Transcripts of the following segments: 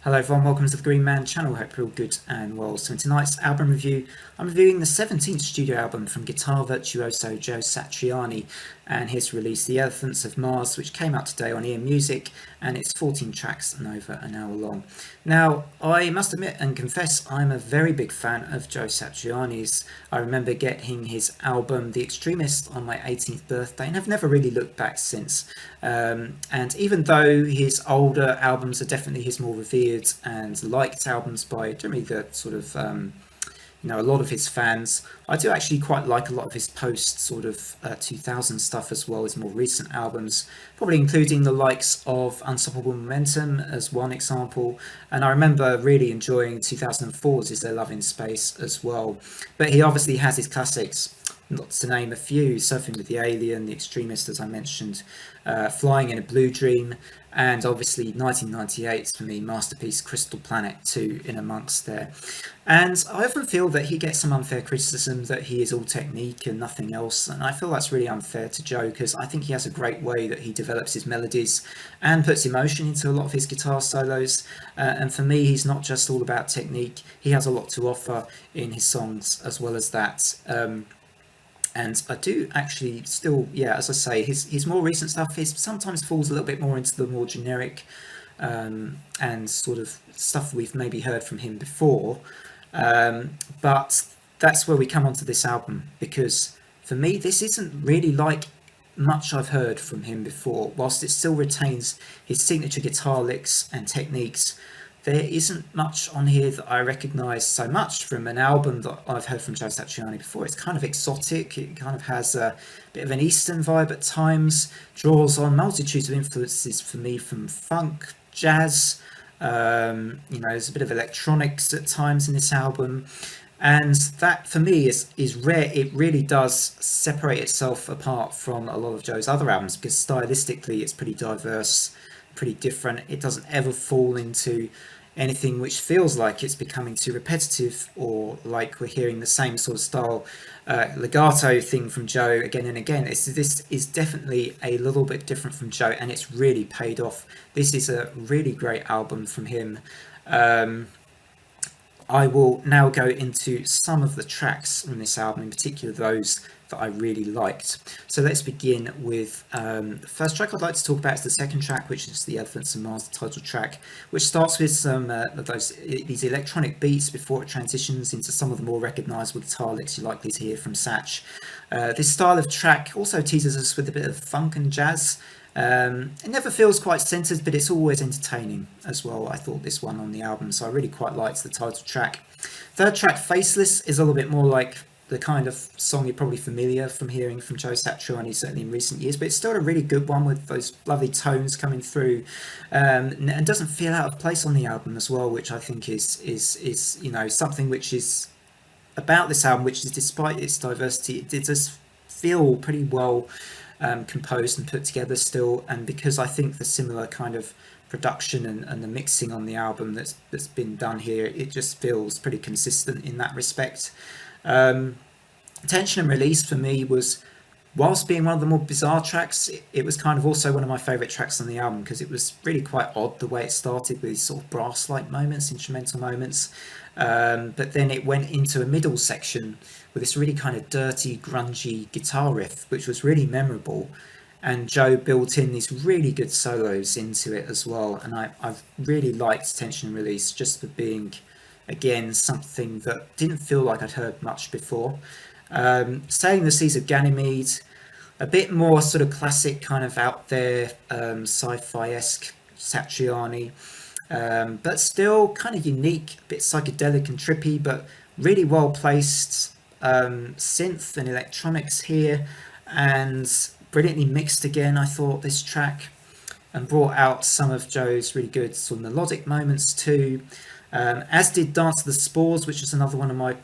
Hello everyone, welcome to the Green Man channel. Hope you're all good and well. So in tonight's album review, I'm reviewing the 17th studio album from guitar virtuoso Joe Satriani, and his release The Elephants of Mars, which came out today on Ear Music, and it's 14 tracks and over an hour long. Now, I must admit and confess I'm a very big fan of Joe Satriani's. I remember getting his album The Extremist on my 18th birthday and have never really looked back since. And even though his older albums are definitely his more revered and liked albums by generally the sort of a lot of his fans, I do actually quite like a lot of his post sort of 2000 stuff as well as more recent albums, probably including the likes of Unstoppable Momentum as one example. And I remember really enjoying 2004's Is There Love in Space as well. But he obviously has his classics, not to name a few: Surfing with the Alien, The Extremist, as I mentioned, Flying in a Blue Dream, and obviously 1998's for me masterpiece Crystal Planet 2 in amongst there. And I often feel that he gets some unfair criticism that he is all technique and nothing else, and I feel that's really unfair to Joe, because I think he has a great way that he develops his melodies and puts emotion into a lot of his guitar solos. And for me, he's not just all about technique, he has a lot to offer in his songs as well as that. And I do actually still, yeah, as I say, his more recent stuff is sometimes falls a little bit more into the more generic and sort of stuff we've maybe heard from him before. But that's where we come onto this album, because for me, this isn't really like much I've heard from him before. Whilst it still retains his signature guitar licks and techniques, there isn't much on here that I recognise so much from an album that I've heard from Joe Satriani before. It's kind of exotic, it kind of has a bit of an Eastern vibe at times, draws on multitudes of influences for me from funk, jazz, there's a bit of electronics at times in this album. And that for me is rare. It really does separate itself apart from a lot of Joe's other albums, because stylistically it's pretty diverse, pretty different. It doesn't ever fall into anything which feels like it's becoming too repetitive, or like we're hearing the same sort of style legato thing from Joe again and again. This is definitely a little bit different from Joe, and it's really paid off. This is a really great album from him. I will now go into some of the tracks from this album, in particular those that I really liked. So let's begin with the first track I'd like to talk about is the second track, which is The Elephants of Mars, the title track, which starts with some of these electronic beats before it transitions into some of the more recognisable guitar licks you're likely to hear from Satch. This style of track also teases us with a bit of funk and jazz. It never feels quite centered, but it's always entertaining as well. I thought this one on the album, so I really quite liked the title track. Third track, Faceless, is a little bit more like the kind of song you're probably familiar from hearing from Joe Satriani, certainly in recent years, but it's still a really good one with those lovely tones coming through, and doesn't feel out of place on the album as well, which I think is something which is about this album, which is, despite its diversity, it does feel pretty well composed and put together still. And because I think the similar kind of production and the mixing on the album that's been done here, it just feels pretty consistent in that respect. Tension and Release for me was, whilst being one of the more bizarre tracks, it was kind of also one of my favourite tracks on the album, because it was really quite odd the way it started with these sort of brass-like moments, instrumental moments, but then it went into a middle section with this really kind of dirty, grungy guitar riff, which was really memorable. And Joe built in these really good solos into it as well. And I've really liked Tension and Release, just for being, again, something that didn't feel like I'd heard much before. Sailing the Seas of Ganymede, a bit more sort of classic, kind of out there, sci-fi-esque Satriani, but still kind of unique, a bit psychedelic and trippy, but really well placed synth and electronics here, and brilliantly mixed again, I thought, this track, and brought out some of Joe's really good sort of melodic moments too, as did Dance of the Spores, which is another one of my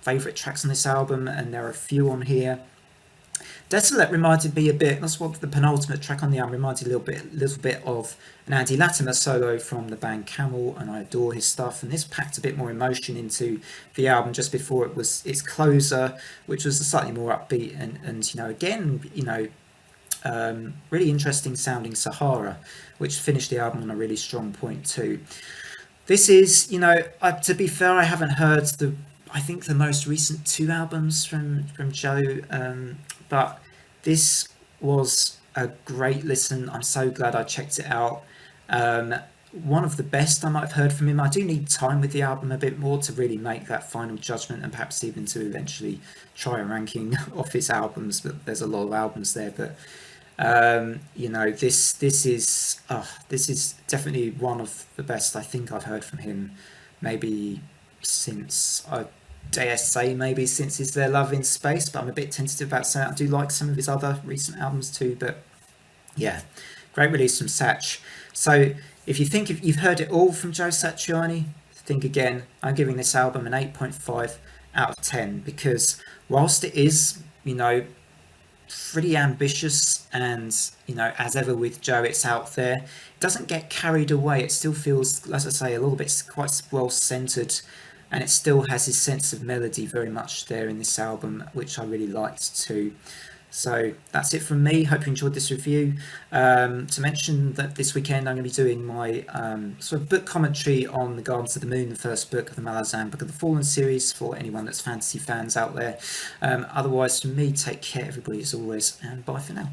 favourite tracks on this album, and there are a few on here. Desolate reminded me a bit, that's what the penultimate track on the album reminded a little bit of an Andy Latimer solo from the band Camel, and I adore his stuff. And this packed a bit more emotion into the album just before it was its closer, which was a slightly more upbeat and really interesting sounding Sahara, which finished the album on a really strong point too. This is, to be fair, I haven't heard I think the most recent two albums from Joe, but this was a great listen. I'm so glad I checked it out. Um, One of the best I might have heard from him. I do need time with the album a bit more to really make that final judgment, and perhaps even to eventually try a ranking of his albums. But there's a lot of albums there, but this is definitely one of the best I think I've heard from him. Maybe since I dare say maybe since his Their Love in Space, but I'm a bit tentative about saying I do like some of his other recent albums too. But yeah, great release from Satch. So if you think you've heard it all from Joe Satriani, think again. I'm giving this album an 8.5 out of 10 because whilst it is, pretty ambitious and, as ever with Joe, it's out there, it doesn't get carried away. It still feels, as I say, a little bit quite well centered, and it still has his sense of melody very much there in this album, which I really liked too. So that's it from me. Hope you enjoyed this review. To mention that this weekend I'm going to be doing my sort of book commentary on The Gardens of the Moon, the first book of the Malazan Book of the Fallen series, for anyone that's fantasy fans out there. Otherwise, from me, take care, everybody, as always, and bye for now.